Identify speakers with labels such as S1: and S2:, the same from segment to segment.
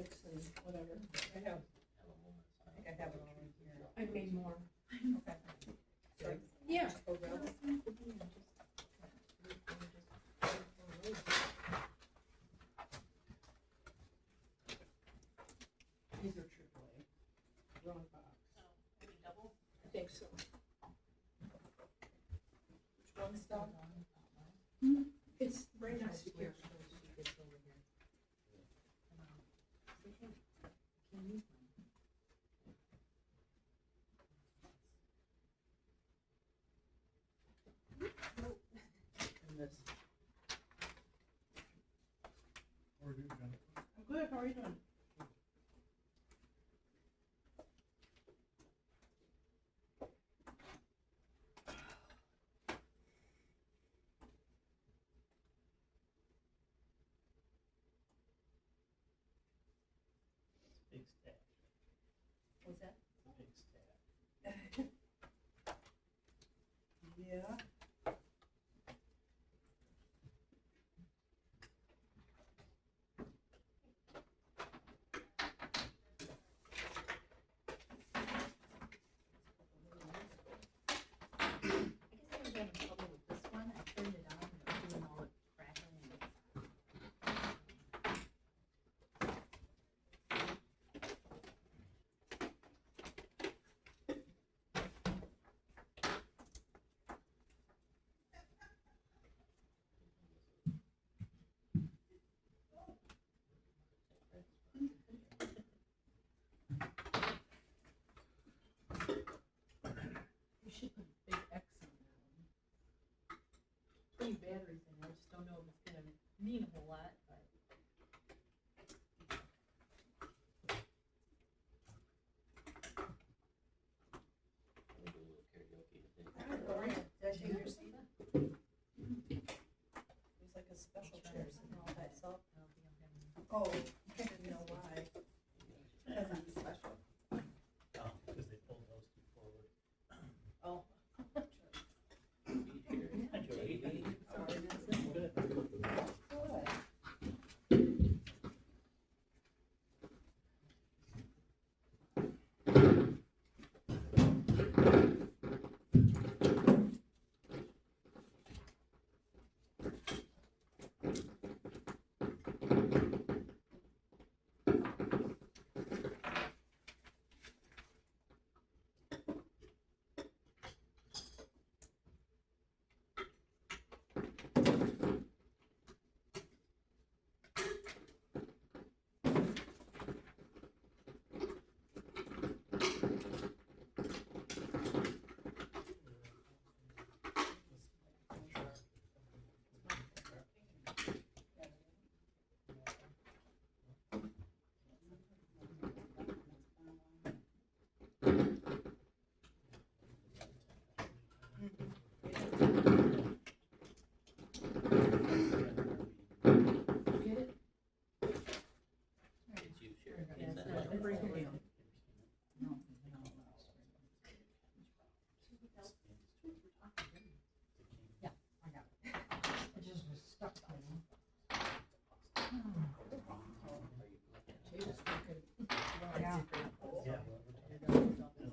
S1: sticks and whatever. I think I have it all in here.
S2: I made more.
S1: Okay. Sorry.
S2: Yeah.
S1: Oh, really? These are AAA. Wrong box.
S2: Maybe double?
S1: I think so. Which one's done?
S2: It's right next to here.
S1: And this.
S3: Or do Jennifer?
S1: I'm good, how are you doing?
S3: Big stack.
S1: What's that?
S3: Big stack.
S1: Yeah.
S4: I guess I was having trouble with this one. I turned it on and it was doing all the crackling.
S2: You should put a big X on that one. Three batteries in there, I just don't know if it's gonna mean a whole lot, but.
S3: We'll do a little karaoke today.
S1: All right, did I take your seat? There's like a special chair sitting all by itself. Oh, I didn't know why. Because I'm special.
S3: Oh, because they pulled those two forward.
S1: Oh.
S3: Enjoy.
S1: Sorry, that's it.
S3: Good.
S1: Good.
S2: Get it?
S3: It's you, Sharon.
S2: Yeah,
S3: Is
S2: it's
S3: that
S2: not,
S3: right?
S2: I'm breaking it down. Yeah, I got it. It just was stuck, you know. Tables crooked. Yeah.
S3: Yeah. It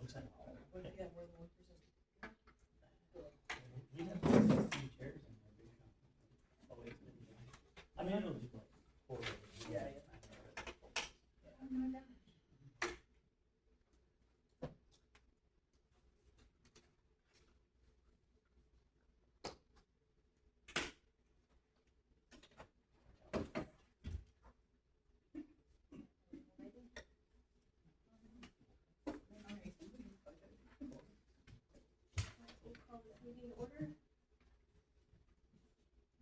S3: looks like.
S1: What if you got more than one person?
S3: We have 16 chairs in there. big shop. Oh, it's been. I mean, I know there's like 4 of them.
S1: Yeah, yeah.
S4: We'll call this meeting to order.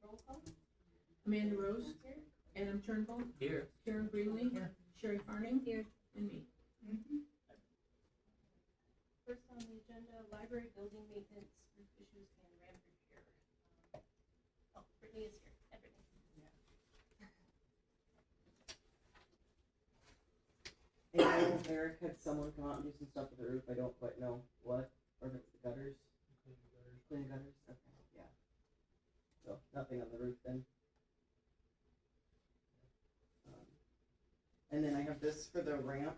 S4: Roll call.
S2: Amanda Rose,
S4: Here.
S2: Adam Turnbull,
S3: Here.
S2: Karen Greenlee, Sherry Farning.
S4: Here.
S2: And me.
S4: First on the agenda, library building maintenance, roof issues, and ramp repair. Oh, Brittany is here. Hi, Brittany.
S5: And I know Eric had someone come out and do some stuff with the roof, I don't quite know what, or if it's the gutters, clean gutters, okay, yeah. So, nothing on the roof then. Um, And then I have this for the ramp,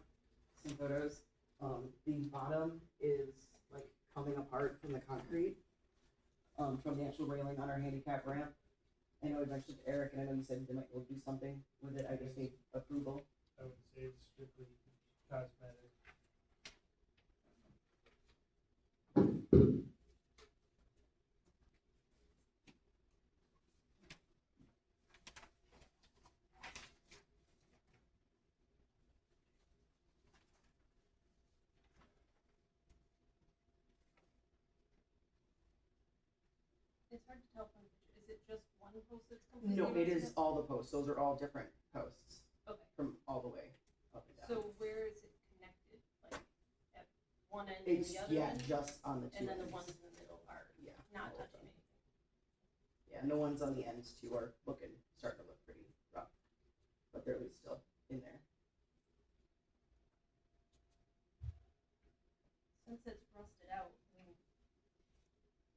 S5: some photos. The bottom is like coming apart from the concrete, from the actual railing on our handicap ramp. I know I mentioned to Eric, and I know you said they might will do something with it. I just need approval.
S3: I would say it's strictly cosmetic.
S4: It's hard to tell from the picture. Is it just one post that's completely
S5: No, it is
S4: rusted?
S5: all the posts. Those are all different posts
S4: Okay,
S5: from all the way up and down.
S4: so where is it connected? Like at one end
S5: It's,
S4: and the other
S5: yeah,
S4: end?
S5: just on the two
S4: And then the
S5: ends.
S4: ones in the middle are
S5: Yeah,
S4: not
S5: all of
S4: touching
S5: them.
S4: anything?
S5: Yeah, no ones on the ends too are starting to look pretty rough, but they're at least still in there.
S4: Since it's rusted out, I mean,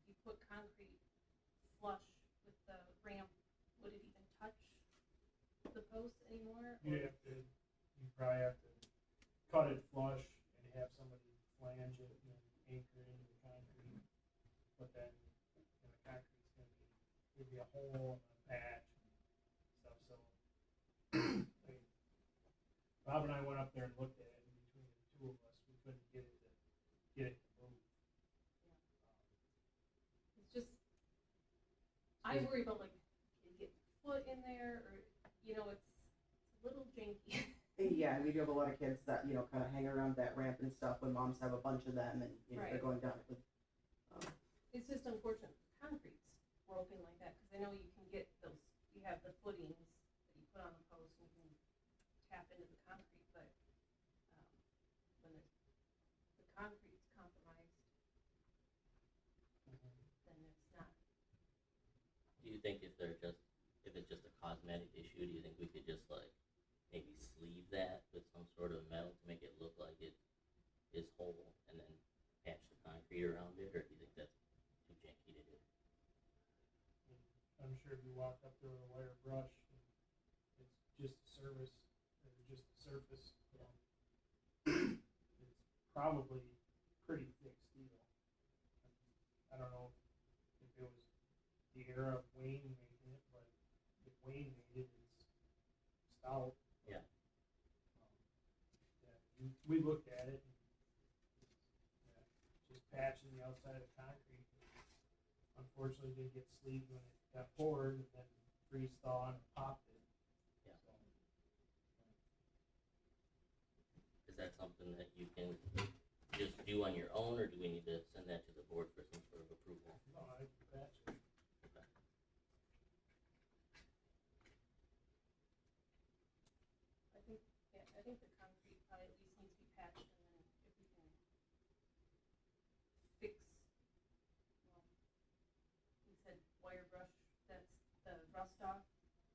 S4: you put concrete flush with the ramp, would it even touch the post anymore?
S3: You probably have to cut it flush and have somebody flange it and then anchor it into the concrete. But then, the concrete's there'd be a hole and a patch and stuff, so. Like, Rob and I went up there and looked at it, and between the two of us, we couldn't get it to move.
S4: It's just, I worry about like, you get your foot in there, or, you know, it's a little janky.
S5: Yeah, we do have a lot of kids that, you know, kind of hang around that ramp and stuff when moms have a bunch of them and, you know, they're
S4: Right.
S5: going down it with,
S4: It's just unfortunate the concrete's broken like that, because I know you can get those, you have the footings that you put on the post and you can tap into the concrete, but, when the concrete's compromised, then it's not.
S6: Do you think if it's just a cosmetic issue, do you think we could just like maybe sleeve that with some sort of metal to make it look like it is whole and then patch the concrete around it, or do you think that's too janky to do?
S3: I'm sure if you walked up there with a wire brush, it's just the surface, or just the surface. It's probably pretty thick steel. I don't know if it was the era of Wayne making it, but if Wayne made it, it's stout.
S6: Yeah.
S3: Yeah, we looked at it, and just patching the outside of concrete. Unfortunately, didn't get sleeved when it got poured, and then freeze thaw and popped it.
S6: Yeah.
S3: So,
S6: Is that something that you can just do on your own, or do we need to send that to the board for some sort of approval?
S3: no, I can patch it.
S4: I think the concrete probably at least needs to be patched, and then if we can fix, well, you said wire brush, that's the rust off.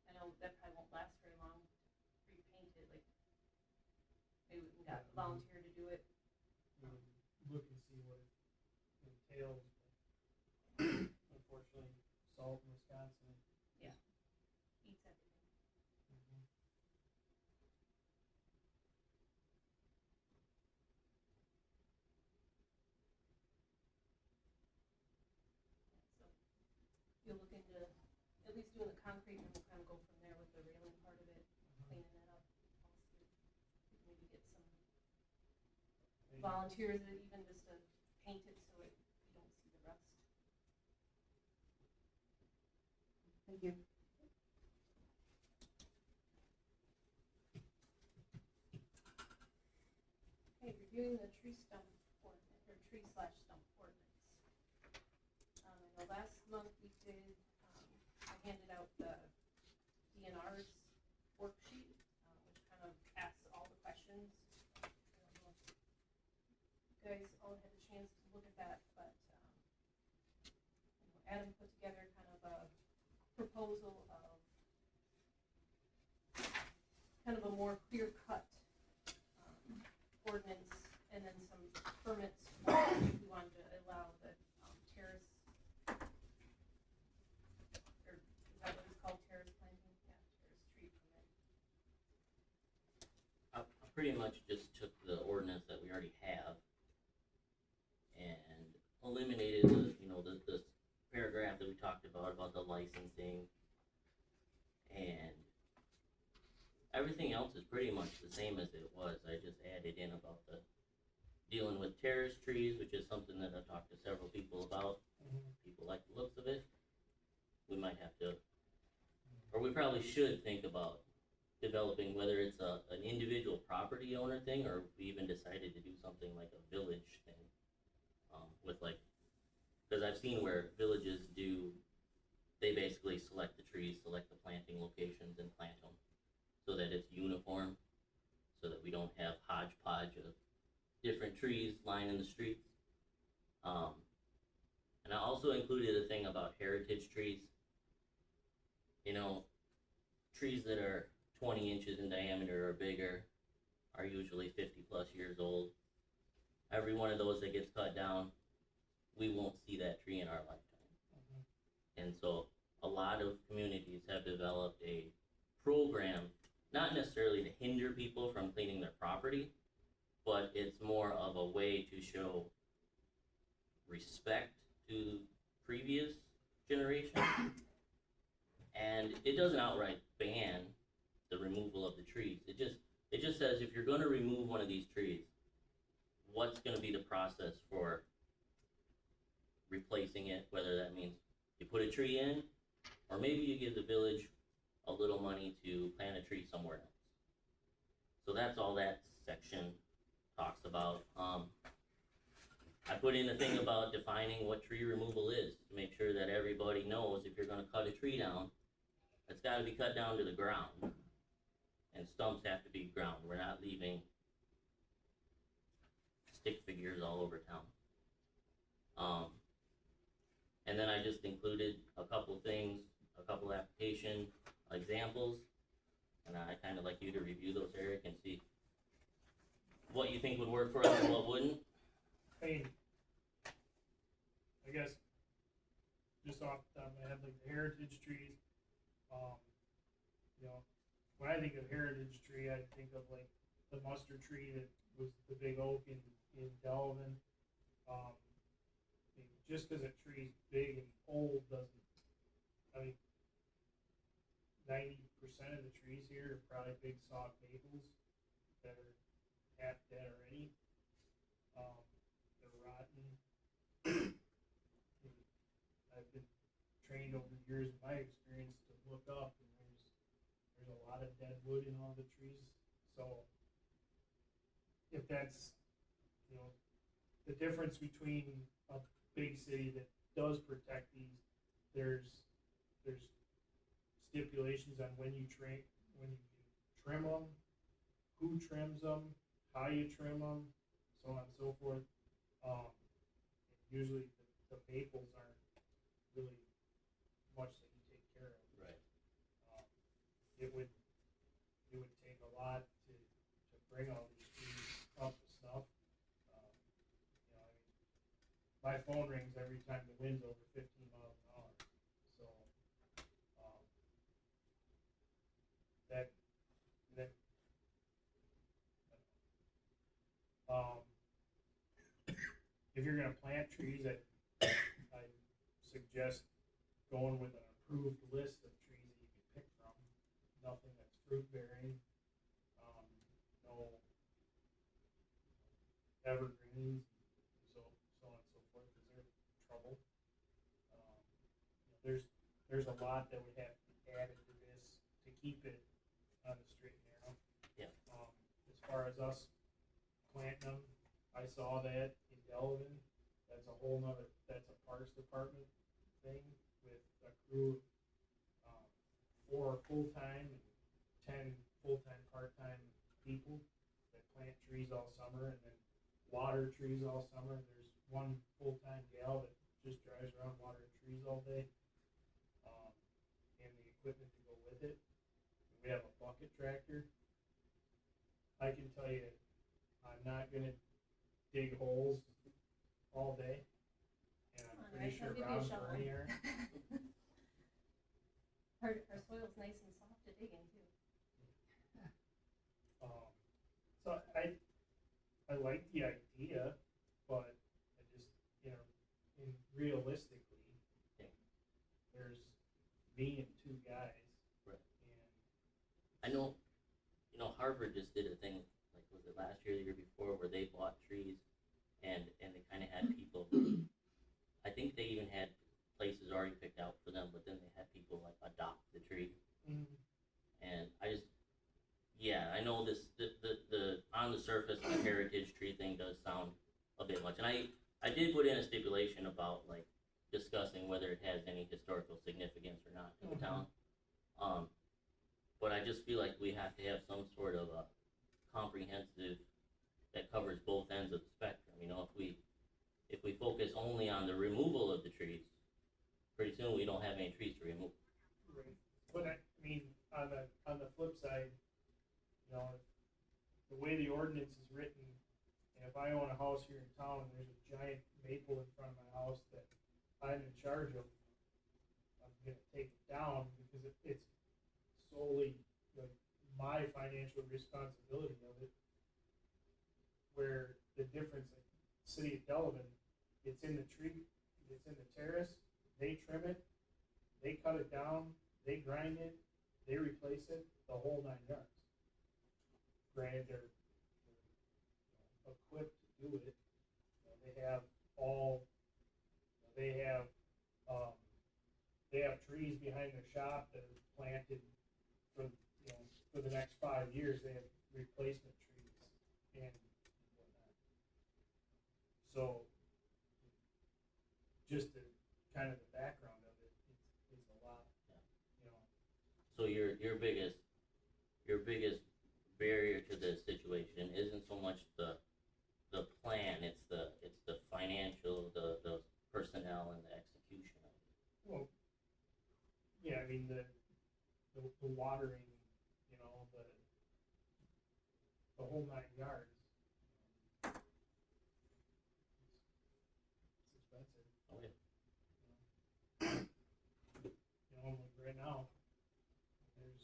S4: I know that probably won't last very long, repaint it, like, maybe we can get a volunteer to do it.
S3: We can look and see what it entails. But unfortunately, salt in Wisconsin.
S4: Eats everything. So you'll look into at least doing the concrete, and we'll kind of go from there with the railing part of it, cleaning it up. I'll see if we can maybe get some volunteers that even just to paint it so you don't see the rust.
S5: thank you.
S4: Okay, reviewing the tree stump ordinance, or tree/stump ordinance. I know last month we did, I handed out the DNR's worksheet, which kind of asks all the questions. I don't know if you guys all had a chance to look at that, but, Adam put together kind of a proposal of kind of a more clear-cut ordinance, and then some permits if we wanted to allow the terrace, or is that what it's called, terrace planting? Yeah, terrace tree permit.
S6: pretty much just took the ordinance that we already have and eliminated the, the paragraph that we talked about the licensing, and everything else is pretty much the same as it was. I just added in about the dealing with terrace trees, which is something that I've talked to several people about. People like the looks of it. We might have to, or we probably should think about developing whether it's an individual property owner thing, or if we even decided to do something like a village thing, with like, because I've seen where villages do, they basically select the trees, select the planting locations, and plant them so that it's uniform, so that we don't have hodgepodge of different trees lining the streets. And I also included a thing about heritage trees. Trees that are 20 inches in diameter or bigger are usually 50 plus years old. Every one of those that gets cut down, we won't see that tree in our lifetime. And so a lot of communities have developed a program, not necessarily to hinder people from cleaning their property, but it's more of a way to show respect to previous generations. And it doesn't outright ban the removal of the trees. It just says if you're going to remove one of these trees, what's going to be the process for replacing it, whether that means you put a tree in, or maybe you give the village a little money to plant a tree somewhere else. So that's all that section talks about. I put in a thing about defining what tree removal is, to make sure that everybody knows if you're going to cut a tree down, it's got to be cut down to the ground, and stumps have to be ground. We're not leaving stick figures all over town. And then I just included a couple things, a couple application examples, and I kind of like you to review those, Eric, and see what you think would work for us and what wouldn't.
S3: I mean, I guess, just off the top of my head, like the heritage trees, when I think of heritage tree, I think of like the mustard tree that was the big oak in Delvin. Just because a tree's big and old doesn't, 90% of the trees here are probably big soft maples that are half dead already. They're rotten. I've been trained over the years of my experience to look up, and there's a lot of dead wood in all the trees. So if that's, the difference between a big city that does protect these, there's stipulations on when you trim them, who trims them, how you trim them, so on and so forth. Usually the maples aren't really much that you take care of.
S6: Right.
S3: It would take a lot to bring all these trees up to snuff. My phone rings every time the wind's over 15 miles an hour. So if you're gonna plant trees, I suggest going with an approved list of trees that you can pick from. Nothing that's fruit bearing. No evergreens, so on and so forth, because they're trouble. There's a lot that would have to be added to this to keep it on the straight and narrow.
S6: Yeah.
S3: As far as us planting them, I saw that in Delvin. That's a Parks Department thing with a crew of 4 full-time and 10 full-time, part-time people that plant trees all summer and then water trees all summer. There's one full-time gal that just drives around watering trees all day, and the equipment to go with it. We have a bucket tractor. I can tell you, I'm not gonna dig holes all day, and I'm pretty sure Rob and Bernie are.
S4: Our soil's nice and soft to dig into.
S3: So like the idea, but I just, you know, realistically,
S6: Yeah.
S3: there's me and two guys.
S6: Right.
S3: And
S6: I know, Harvard just did a thing, like, was it last year or the year before, where they bought trees and they kind of had people, I think they even had places already picked out for them, but then they had people like adopt the tree. And I just, yeah, I know this, the on the surface, the heritage tree thing does sound a bit much. And I did put in a stipulation about, like, discussing whether it has any historical significance or not to the town. But I just feel like we have to have some sort of a comprehensive that covers both ends of the spectrum. You know, if we focus only on the removal of the trees, pretty soon we don't have any trees to remove.
S3: right. But I mean, on the flip side, you know, the way the ordinance is written, and if I own a house here in town and there's a giant maple in front of my house that I'm in charge of, I'm gonna take it down because it's solely like my financial responsibility of it. Where the difference, like City of Delavan, it's in the tree, it's in the terrace, they trim it, they cut it down, they grind it, they replace it, the whole 9 yards. Granted, they're equipped to do it. You know, they have all, they have trees behind their shop that are planted for the next 5 years. They have replacement trees and whatnot. So, just the kind of the background of it, it's a lot.
S6: Yeah.
S3: You know.
S6: So your biggest barrier to this situation isn't so much the plan, it's the financial, the personnel and the execution of it.
S3: Well, yeah, I mean the watering, you know, the whole 9 yards. It's expensive.
S6: Oh yeah.
S3: You know, like right now, there's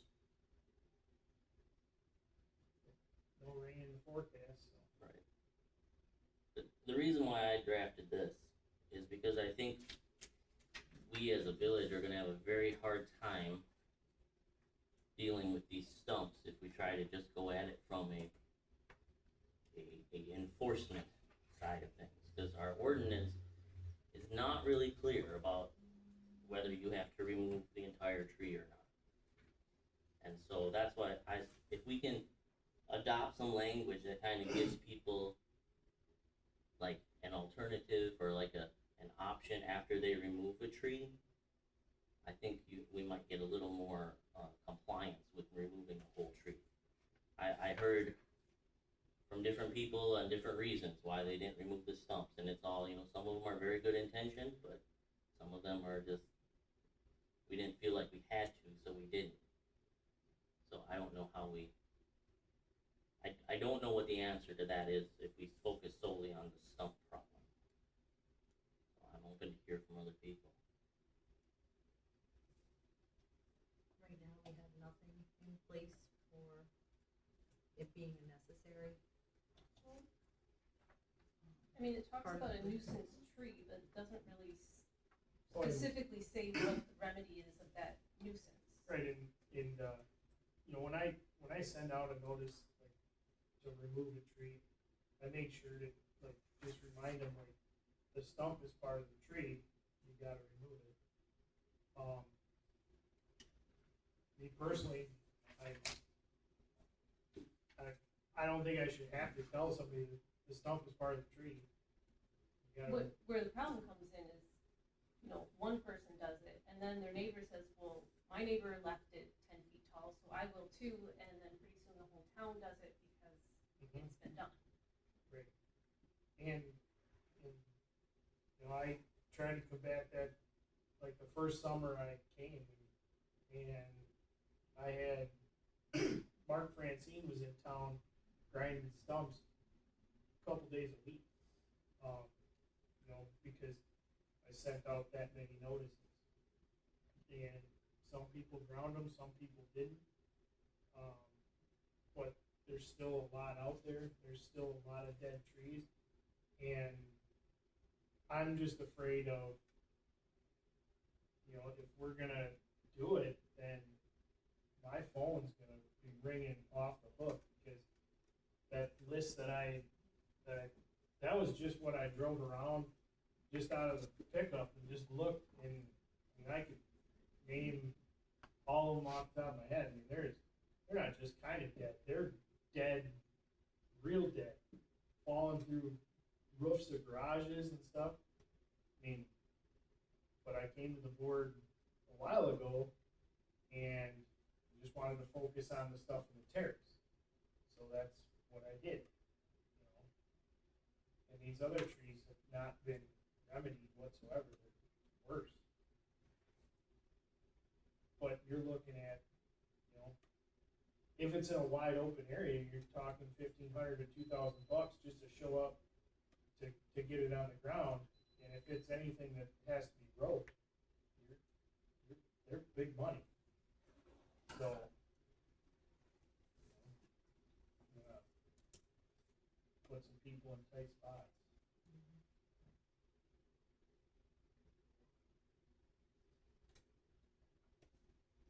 S3: no rain in the forecast, so.
S6: Right. The reason why I drafted this is because I think we as a village are gonna have a very hard time dealing with these stumps if we try to just go at it from a enforcement side of things. Because our ordinance is not really clear about whether you have to remove the entire tree or not. And so that's why if we can adopt some language that kind of gives people like an alternative or like an option after they remove a tree, I think we might get a little more compliance with removing a whole tree. I heard from different people and different reasons why they didn't remove the stumps, and it's all, you know, some of them are very good intentioned, but some of them are just, we didn't feel like we had to, so we didn't. So I don't know how I don't know what the answer to that is if we focus solely on the stump problem. So I'm open to hear from other people.
S2: Right now, we have nothing in place for it being a necessary.
S4: I mean, it talks
S2: Part of
S4: about a
S2: the-
S4: nuisance tree, but it doesn't really
S3: Well,
S4: specifically say what the remedy is of that nuisance.
S3: Right, and you know, when I send out a notice like to remove a tree, I make sure to like just remind them like the stump is part of the tree, you gotta remove it. Me personally, I don't think I should have to tell somebody that the stump is part of the tree. You gotta,
S4: Where the problem comes in is, you know, one person does it, and then their neighbor says, well, my neighbor left it 10 feet tall, so I will too, and then pretty soon the whole town does it because it's been done.
S3: Right. And you know, I tried to combat that like the first summer I came, and I had Mark Francine was in town grinding stumps a couple days a week. You know, because I sent out that many notices, and some people ground them, some people didn't. But there's still a lot out there, there's still a lot of dead trees, and I'm just afraid of, you know, if we're gonna do it, then my phone's gonna be ringing off the hook, because that list that was just what I drove around just out of the pickup and just looked, and I could name all of them off the top of my head. I mean, they're not just kind of dead, they're dead, real dead, falling through roofs of garages and stuff. I mean, but I came to the board a while ago and just wanted to focus on the stuff in the terrace. So that's what I did, you know. And these other trees have not been remedied whatsoever, they're worse. But you're looking at, you know, if it's in a wide open area, you're talking $1,500 to $2,000 just to show up to get it on the ground. And if it's anything that has to be roped, they're big money. So, put some people in tight spots.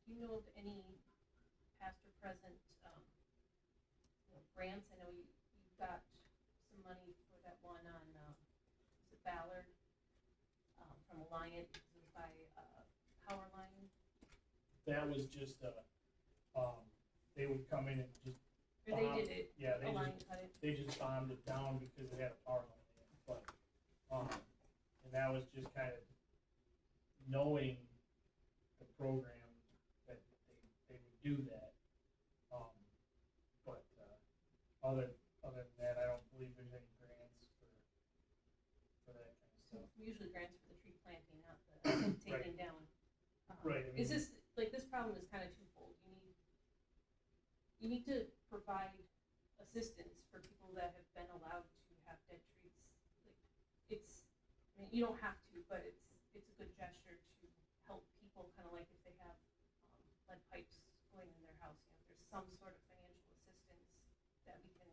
S4: Do you know of any past or present, grants? I know you got some money for that one on, is it Ballard, from Alliant, it was by, Power Line?
S3: That was just, they would come in and just,
S4: Or they did it,
S3: yeah,
S4: Alliant cut it?
S3: they just bombed it down because it had a power line in it, but, and that was just kind of knowing the program that they would do that. But, other than that, I don't believe there's any grants for that kind of
S4: So
S3: stuff.
S4: usually grants for the tree planting, not the taking down.
S3: Right, I
S4: Is
S3: mean-
S4: this, like, this problem is kind of twofold. You need to provide assistance for people that have been allowed to have dead trees. Like, it's, I mean, you don't have to, but it's a good gesture to help people, kind of like if they have, lead pipes going in their house, you know, if there's some sort of financial assistance that we can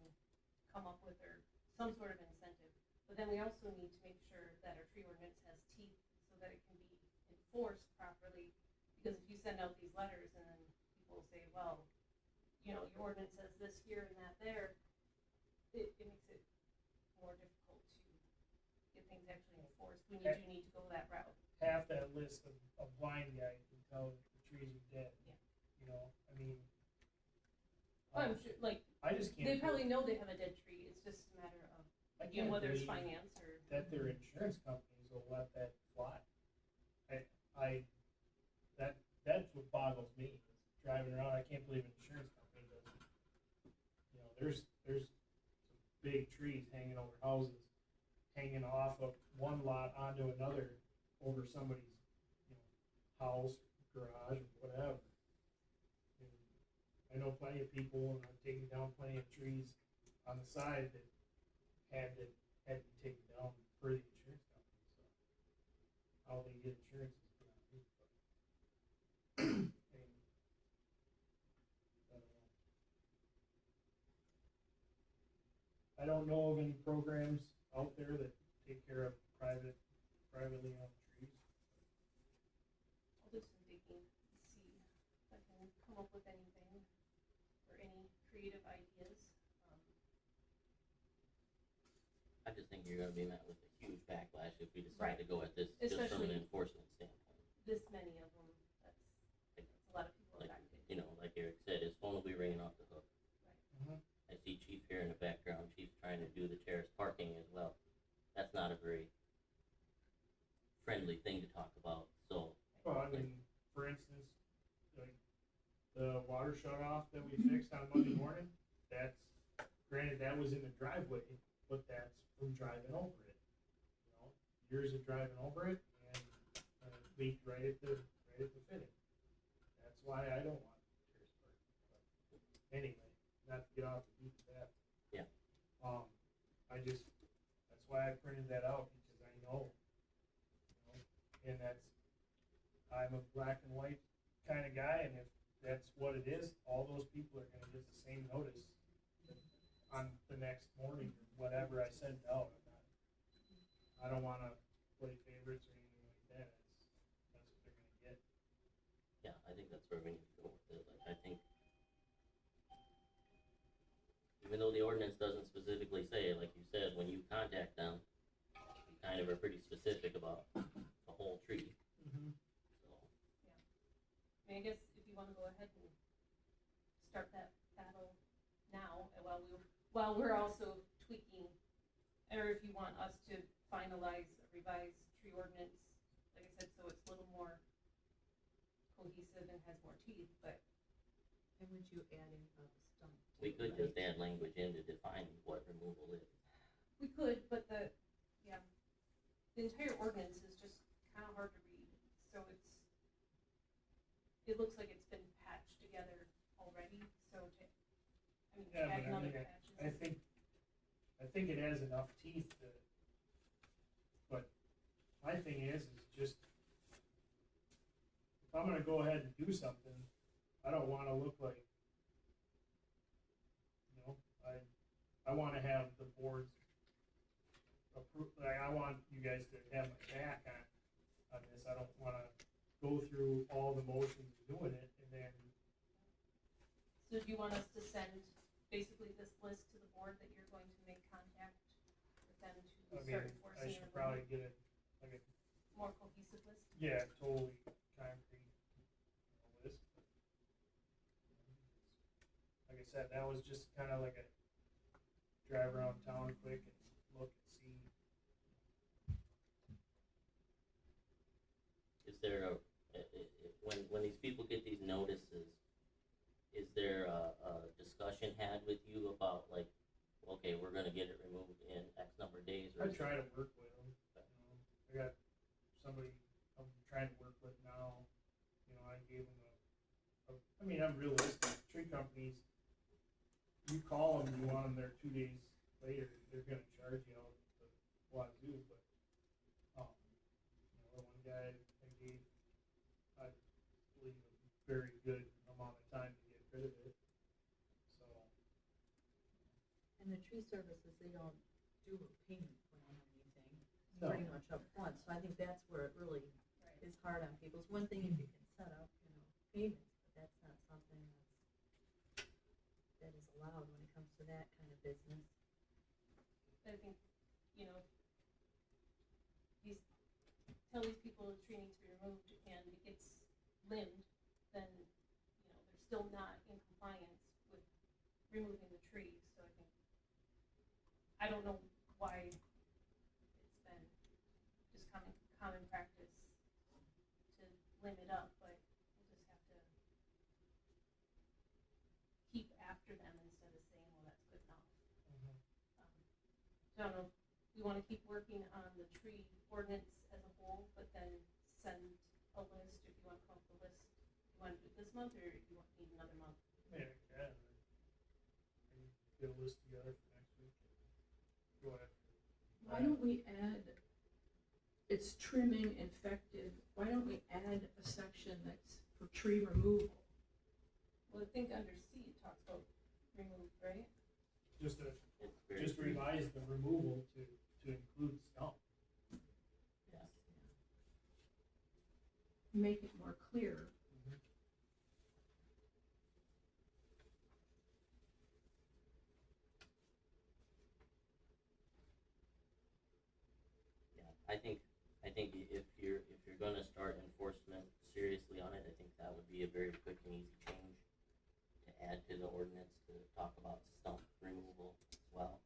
S4: come up with, or some sort of incentive. But then we also need to make sure that our tree ordinance has teeth so that it can be enforced properly. Because if you send out these letters and then people say, well, you know, your ordinance says this here and that there, it makes it more difficult to get things actually enforced. We need to go that route.
S3: Half that list of blind guys can tell that the trees are dead.
S4: Yeah.
S3: You know, I mean.
S4: I'm sure, like,
S3: I just can't.
S4: they probably know they have a dead tree, it's just a matter of,
S3: I
S4: you know,
S3: can't
S4: whether it's
S3: believe
S4: finance or.
S3: that their insurance companies will let that fly. That's what boggles me, is driving around, I can't believe an insurance company doesn't. You know, there's some big trees hanging over houses, hanging off of one lot onto another over somebody's, you know, house, garage, or whatever. And I know plenty of people, and I've taken down plenty of trees on the side that had to be taken down for the insurance company, so. How they get insurance is beyond me, but. And, I don't know of any programs out there that take care of privately owned trees.
S4: I'll do some digging and see if I can come up with anything or any creative ideas.
S6: I just think you're gonna be met with a huge backlash if we decide to go at this, just from
S4: Especially-
S6: an enforcement standpoint.
S4: This many of them, that's a lot of people
S6: Like,
S4: affected.
S6: you know, like Eric said, his phone will be ringing off the hook.
S3: Mhm.
S6: I see Chief here in the background, Chief's trying to do the terrace parking as well. That's not a very friendly thing to talk about, so.
S3: Well, I mean, for instance, like, the water shut off that we fixed on Monday morning, that's, granted, that was in the driveway, but that's from driving over it. You know, years of driving over it, and it leaked right at the fitting. That's why I don't want terrace parking. But anyway, not to get off the beat of that.
S6: Yeah.
S3: That's why I printed that out, because I know, you know, and I'm a black and white kind of guy, and if that's what it is, all those people are gonna get the same notice on the next morning or whatever I send out. I don't wanna play favorites or anything like that. That's what they're gonna get.
S6: Yeah, I think that's where we need to go with it. Like, I think, even though the ordinance doesn't specifically say, like you said, when you contact them, you kind of are pretty specific about the whole tree,
S3: Mm-hmm.
S6: so.
S4: I mean, I guess if you wanna go ahead and start that battle now, and while we're also tweaking, or if you want us to finalize a revised tree ordinance, like I said, so it's a little more cohesive and has more teeth, but
S2: And would you add in a stump?
S6: We could just add language in to define what removal is.
S4: we could, but the entire ordinance is just kinda hard to read, so it looks like it's been patched together already, so
S3: Yeah,
S4: add
S3: but
S4: another
S3: I
S4: patches.
S3: I think it has enough teeth to, but my thing is just, if I'm gonna go ahead and do something, I don't wanna look like, you know, I wanna have the board's like, I want you guys to have my back on this. I don't wanna go through all the motions of doing it and then,
S4: So do you want us to send basically this list to the board that you're going to make contact with them to
S3: I mean,
S4: start enforcing?
S3: I should probably get it, like a,
S4: More cohesive list?
S3: yeah, totally concrete, list. Like I said, that was just kinda like a drive around town quick and look and see.
S6: Is there when these people get these notices, is there a discussion had with you about like, okay, we're gonna get it removed in X number of days? Or
S3: I try to work with them, I got somebody I'm trying to work with now, I gave them I mean, I'm realistic, tree companies, you call them, you want them there 2 days later, they're gonna charge you out the wazoo, but, the one guy I gave, I believe, a very good amount of time to get rid of it, so.
S2: And the tree services, they don't do a payment plan or anything, it's
S3: No.
S2: pretty much up front. So I think that's where it really
S4: Right.
S2: is hard on people. It's one thing if you can set up, payments, but that's not something that is allowed when it comes to that kind of business.
S4: I think, tell these people the tree needs to be removed and it gets limbed, then, they're still not in compliance with removing the tree, so I don't know why it's been just common practice to limb it up, but we'll just have to keep after them instead of saying, well, that's good enough. So I don't know, we wanna keep working on the tree ordinance as a whole, but then send a list, if you wanna come up with a list, you wanna do it this month, or you need another month?
S3: Yeah, I can get a list together for next week. Go ahead.
S7: Why don't we add, it's trimming infected, why don't we add a section that's for tree removal?
S4: Well, I think under C it talks about remove, right?
S3: Just
S6: It's very brief.
S3: revise the removal to include stump.
S6: Yeah.
S7: Make it more clear.
S6: Yeah, I think if you're gonna start enforcement seriously on it, I think that would be a very quick and easy change to add to the ordinance to talk about stump removal as well,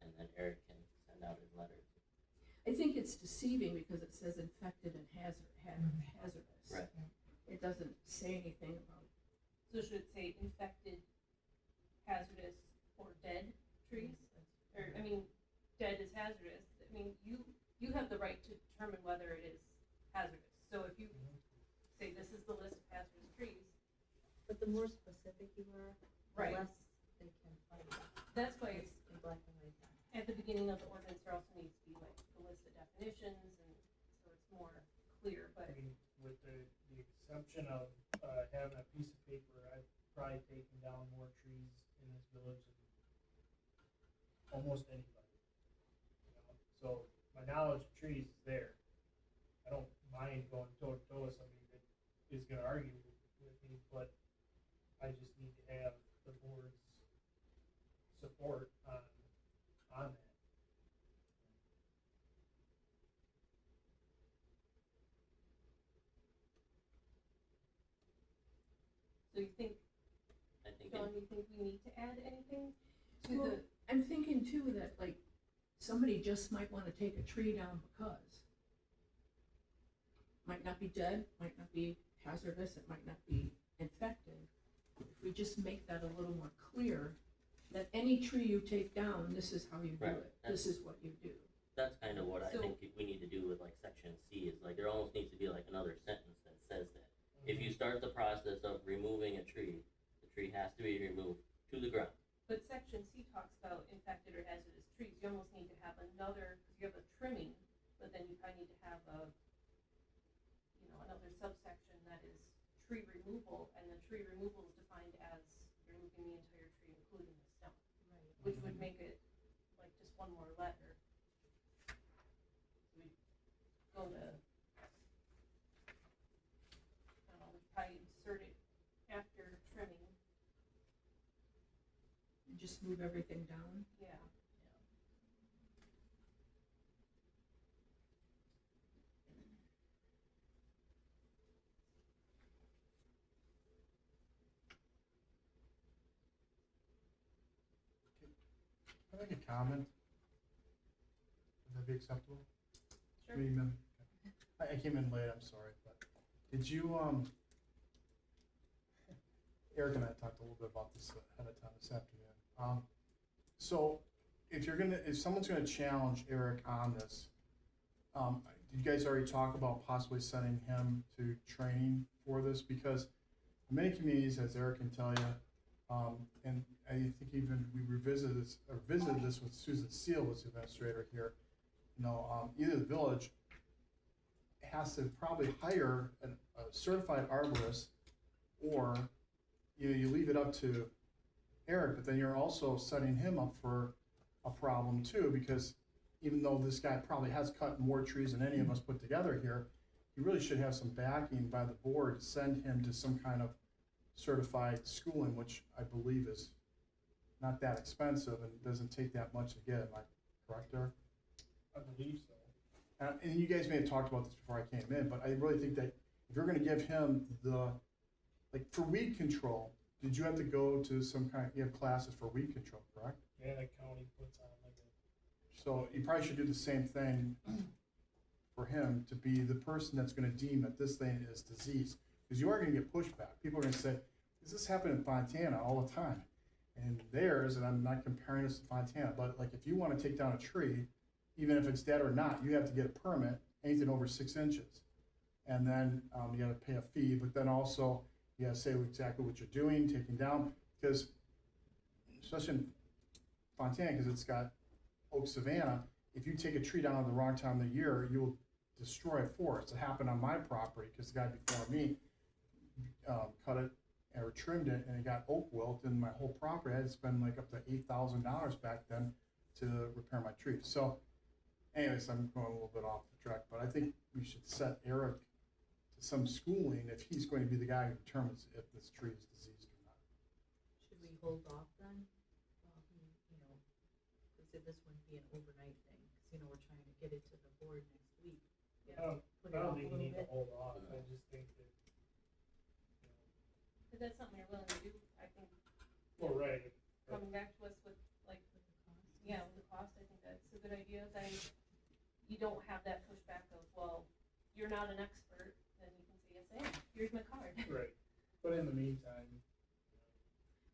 S6: and then Eric can send out his letter.
S7: I think it's deceiving because it says infected and hazardous.
S6: Right.
S7: It doesn't say anything about,
S4: So should it say infected, hazardous, or dead trees? Or, dead is hazardous, you have the right to determine whether it is hazardous, so if you say this is the list of hazardous trees,
S2: But the more specific you are,
S4: Right.
S2: the less they can fight it.
S4: that's why
S2: It's in black and white.
S4: at the beginning of the ordinance, there also needs to be like the list of definitions, and so it's more clear, but
S3: I mean, with the exception of, having a piece of paper, I've probably taken down more trees in this village than almost anybody. You know? So my knowledge of trees is there. I don't mind going toe to toe with somebody that is gonna argue with me, but I just need to have the board's support on that.
S4: So you think,
S6: I think
S4: John, you think we need to add anything to
S7: Well,
S4: the,
S7: I'm thinking too that like, somebody just might wanna take a tree down because. Might not be dead, might not be hazardous, it might not be infected. If we just make that a little more clear, that any tree you take down, this is how you do
S6: Right.
S7: it, this is what you do.
S6: that's kind of what I
S4: So-
S6: think we need to do with like section C, is like there almost needs to be like another sentence that says that. If you start the process of removing a tree, the tree has to be removed to the ground.
S4: but section C talks about infected or hazardous trees, you almost need to have another, cause you have a trimming, but then you probably need to have another subsection that is tree removal, and the tree removal is defined as removing the entire tree, including the stump.
S2: Right.
S4: Which would make it like just one more letter. We go to, I don't know, we'd probably insert it after trimming,
S7: And just move everything down.
S4: yeah.
S8: Can I make a comment? Would that be acceptable?
S4: Sure.
S8: I mean, I came in late, I'm sorry, but did you, Eric and I talked a little bit about this ahead of time this afternoon. So if someone's gonna challenge Eric on this, did you guys already talk about possibly sending him to training for this? Because in many communities, as Eric can tell you, and I think even we visited this with Susan Seal, was the administrator here. Either the village has to probably hire a certified arborist, or you leave it up to Eric, but then you're also setting him up for a problem too, because even though this guy probably has cut more trees than any of us put together here, he really should have some backing by the board to send him to some kind of certified schooling, which I believe is not that expensive and doesn't take that much to get. Am I correct there?
S3: I believe so.
S8: And you guys may have talked about this before I came in, but I really think that if you're gonna give him like for weed control, did you have to go to you have classes for weed control, correct?
S3: Yeah, the county puts on like a,
S8: So you probably should do the same thing for him, to be the person that's gonna deem that this thing is disease. Because you are gonna get pushback. People are gonna say, does this happen in Fontana all the time? And theirs, and I'm not comparing this to Fontana, but like if you wanna take down a tree, even if it's dead or not, you have to get a permit, anything over 6 inches. And then you gotta pay a fee, but then also you gotta say exactly what you're doing, taking down, because especially in Fontana, because it's got oak savanna, if you take a tree down at the wrong time of the year, you will destroy a forest. It happened on my property, because the guy before me cut it or trimmed it, and it got oak wilt, and my whole property, I had to spend like up to $8,000 back then to repair my tree. So anyways, I'm going a little bit off the track, but I think we should set Eric to some schooling if he's going to be the guy who determines if this tree is diseased or not.
S2: Should we hold off then? Because this wouldn't be an overnight thing, because, we're trying to get it to the board next week.
S3: I don't
S2: Put it off a
S3: think you
S2: little
S3: need to
S2: bit.
S3: hold off. I just think that,
S4: If that's something you're willing to do, I think
S3: well, right,
S4: coming back to us with like,
S2: With the cost.
S4: yeah, with the cost, I think that's a good idea, then you don't have that pushback of, well, you're not an expert, then you can say, yes, I am, here's my card.
S3: right. But in the meantime,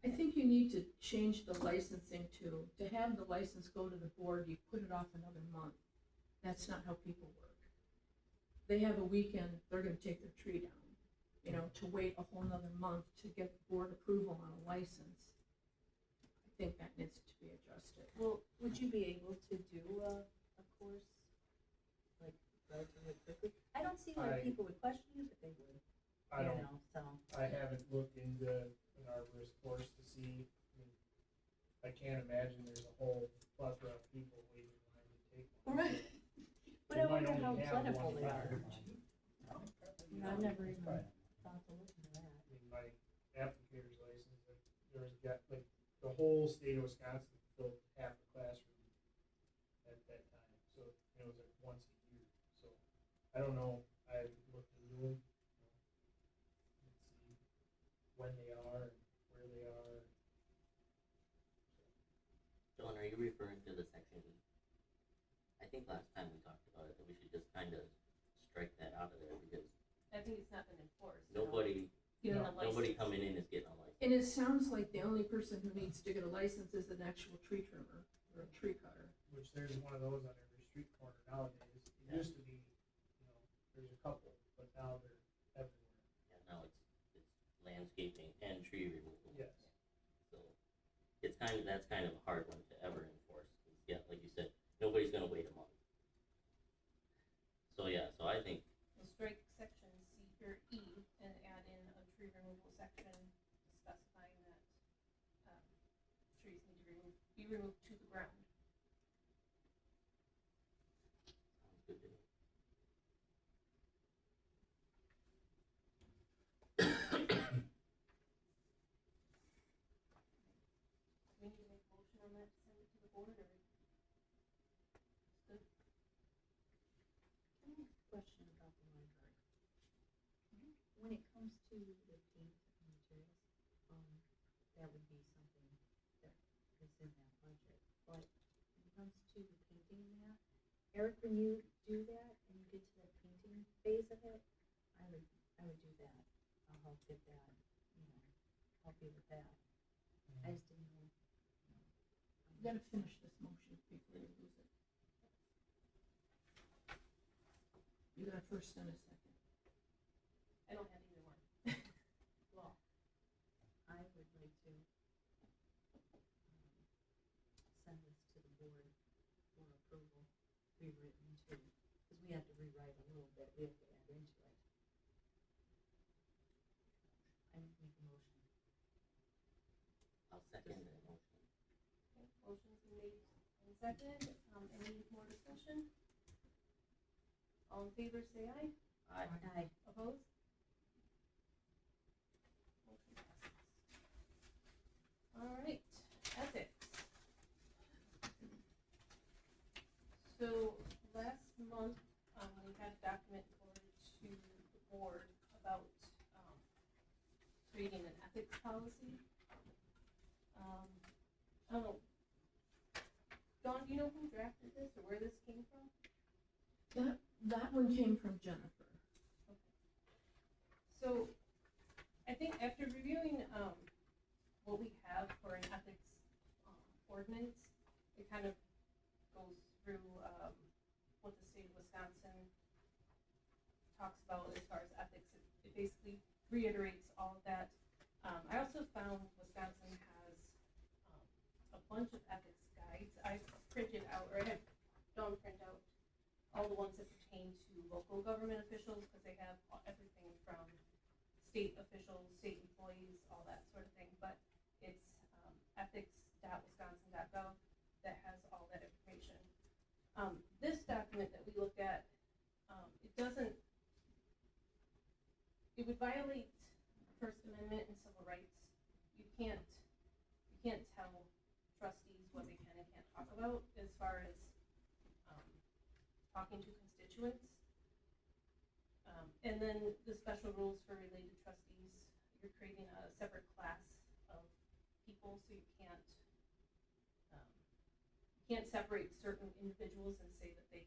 S7: I think you need to change the licensing to have the license go to the board, you put it off another month. That's not how people work. They have a weekend, they're gonna take their tree down, to wait a whole nother month to get board approval on a license. I think that needs to be adjusted.
S2: Well, would you be able to do a course, like, relatively quickly? I don't see why
S3: I-
S2: people would question you, but they would,
S3: I don't,
S2: so.
S3: I haven't looked into an arborist course to see. I mean, I can't imagine there's a whole plethora have
S2: plentiful
S3: one
S2: they
S3: left.
S2: are. I've never even thought to look into that.
S3: I mean, my applicator's license, like, there was like, the whole state of Wisconsin filled half the classroom at that time, so it was like once a year, so, I don't know, I haven't looked into them, let's see when they are and where they are.
S6: John, are you referring to the section? I think last time we talked about it, that we should just kind of strike that out of there because
S4: I think it's not been enforced. you know,
S6: nobody,
S4: Getting a
S6: nobody
S4: license.
S6: coming in is getting a license.
S7: And it sounds like the only person who needs to get a license is an actual tree trimmer or a tree cutter.
S3: Which there's one of those on every street corner nowadays, it
S6: Yeah.
S3: used to be, there's a couple, but now they're everywhere.
S6: Yeah, now it's landscaping and tree removal.
S3: Yes.
S6: So it's that's kind of a hard one to ever enforce. 'Cause, yeah, like you said, nobody's gonna wait a month. So yeah, so I think
S4: We'll strike section C or E and add in a tree removal section specifying that, trees need to be removed to the ground.
S6: sounds good to me.
S4: Do we need to make a motion on that to send it to the board, or? Good.
S2: Question about the library. When it comes to the paint materials, that would be something that is in that budget. But when it comes to painting that, Eric, when you do that and you get to that painting phase of it, I would do that. I'll help get that, help you with that. I just didn't know.
S7: You gotta finish this motion before you lose it. You got a first and a second.
S4: I don't have either one.
S2: Well, I would like to send this to the board for approval, rewritten too, because we have to rewrite a little bit, we have to add into it. I make a motion.
S6: I'll second that motion.
S4: Okay, motion's been made and seconded, any more discussion? All in favor, say aye.
S2: Aye.
S4: Opposed? Motion passes. All right, ethics. So last month, we had a document forwarded to the board about, creating an ethics policy. I don't know. Dawn, do you know who drafted this or where this came from?
S7: That one came from Jennifer.
S4: So, I think after reviewing, what we have for an ethics, ordinance, it kind of goes through, what the state of Wisconsin talks about as far as ethics. It basically reiterates all of that. I also found Wisconsin has, a bunch of ethics guides. I printed out, or I had Dawn print out all the ones that pertain to local government officials, because they have everything from state officials, state employees, all that sort of thing, but it's ethics.wisconsin.gov that has all that information. This document that we looked at, it would violate First Amendment and civil rights. You can't tell trustees what they can and can't talk about as far as, talking to constituents. And then the special rules for related trustees, you're creating a separate class of people, so you can't separate certain individuals and say that they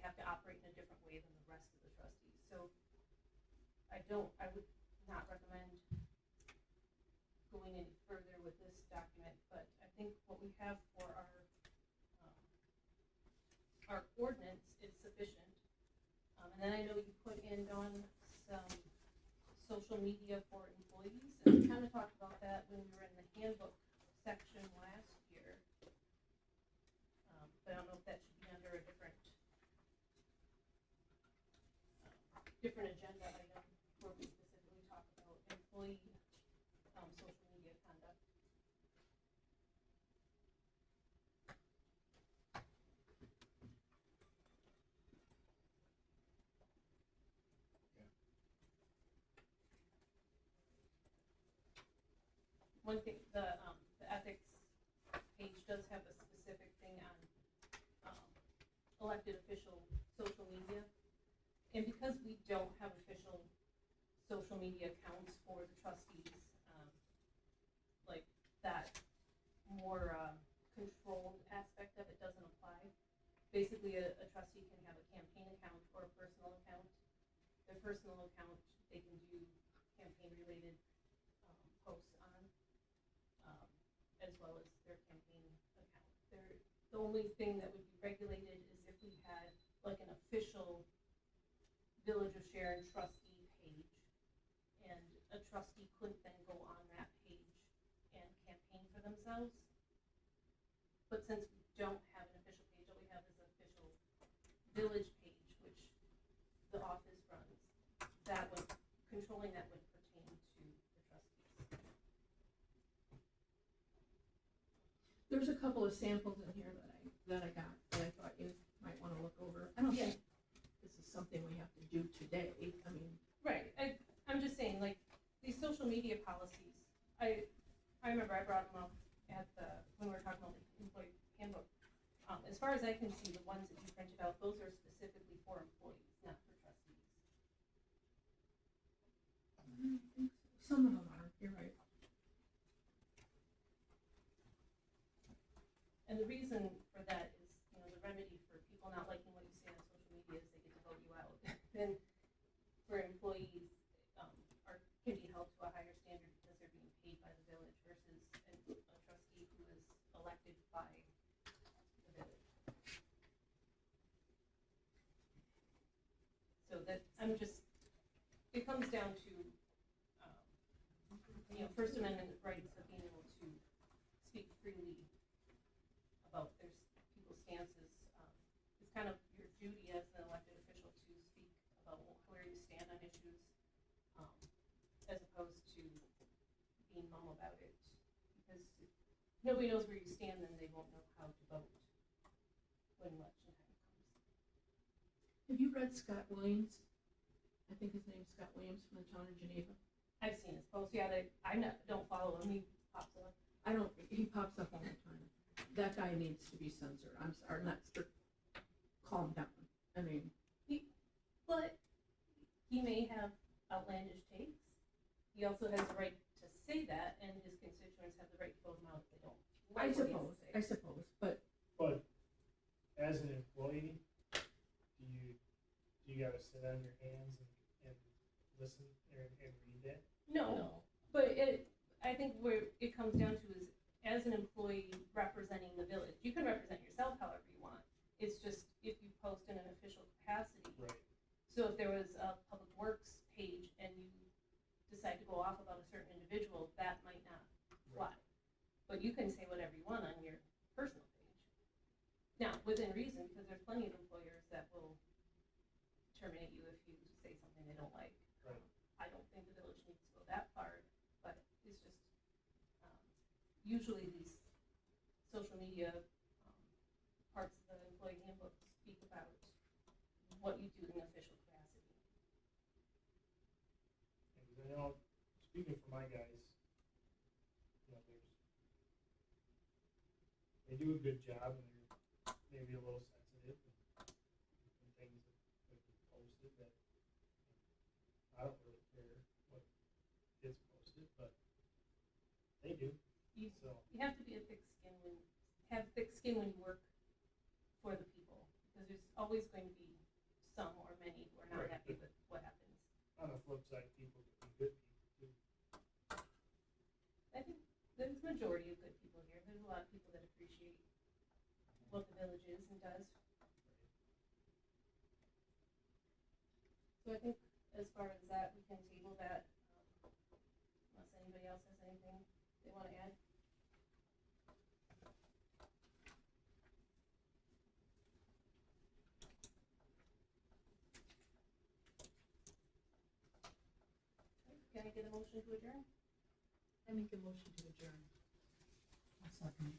S4: have to operate in a different way than the rest of the trustees. So I would not recommend going any further with this document, but I think what we have for our ordinance is sufficient. And then I know you put in, Dawn, some social media for employees, and we kind of talked about that when we were in the handbook section last year. But I don't know if that should be under a different agenda item where we specifically talk about employee, social media conduct. one thing, the ethics page does have a specific thing on, elected official social media. And because we don't have official social media accounts for the trustees, like that more, controlled aspect of it doesn't apply. Basically, a trustee can have a campaign account or a personal account. Their personal account, they can do campaign-related posts on, as well as their campaign account. The only thing that would be regulated is if we had like an official Village of Sharon trustee page, and a trustee couldn't then go on that page and campaign for themselves. But since we don't have an official page, all we have is an official village page, which the office runs, that would, controlling that would pertain to the trustees.
S7: There's a couple of samples in here that I got, that I thought you might wanna look over. I don't think this is something we have to do today, I mean.
S4: Right, I'm just saying, like, these social media policies, I remember I brought them up at when we were talking about the employee handbook. As far as I can see, the ones that you printed out, those are specifically for employees, not for trustees.
S7: I don't think so. Some of them are, you're right.
S4: And the reason for that is, the remedy for people not liking what you say on social media is they get to vote you out. Then for employees, can be held to a higher standard because they're being paid by the village versus a trustee who is elected by the village. So that, it comes down to, First Amendment rights of being able to speak freely about people's stances. It's kind of your duty as an elected official to speak about where you stand on issues, as opposed to being mum about it. Because if nobody knows where you stand, then they won't know how to vote when election time comes.
S7: Have you read Scott Williams? I think his name's Scott Williams from the town of Geneva.
S4: I've seen his posts, yeah, don't follow him, he pops up.
S7: He pops up all the time. That guy needs to be censored, I'm sorry, not strict, calm down, I mean.
S4: But he may have outlandish takes. He also has the right to say that, and his constituents have the right to vote him out if they don't
S7: I
S4: like what he has to say.
S7: suppose, but
S3: But as an employee, do you gotta sit on your hands and listen and read that?
S4: No, but I think where it comes down to is, as an employee representing the village, you can represent yourself however you want. It's just if you post in an official capacity.
S3: Right.
S4: So if there was a public works page and you decide to go off about a certain individual, that might not fly. But you can say whatever you want on your personal page. Now, within reason, because there's plenty of employers that will terminate you if you say something they don't like.
S3: Right.
S4: I don't think the village needs to go that far, but it's just, usually these social media, parts of the employee handbook speak about what you do in an official capacity.
S3: And speaking for my guys, they do a good job, and they're maybe a little sensitive and things that get posted that I don't really care what gets posted, but they do.
S4: You have to be have thick skin when you work for the people, because there's always going to be some or many who are not
S3: Right.
S4: happy with what happens.
S3: On the flip side, people can be good people too.
S4: I think there's a majority of good people here. There's a lot of people that appreciate what the village is and does. So I think as far as that, we can table that, unless anybody else has anything they want to add. Can I get a motion to adjourn?
S7: I make a motion to adjourn. I'll second.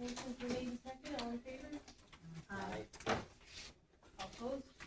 S4: Motion's been made and seconded, all in favor?
S6: Aye.
S4: All opposed?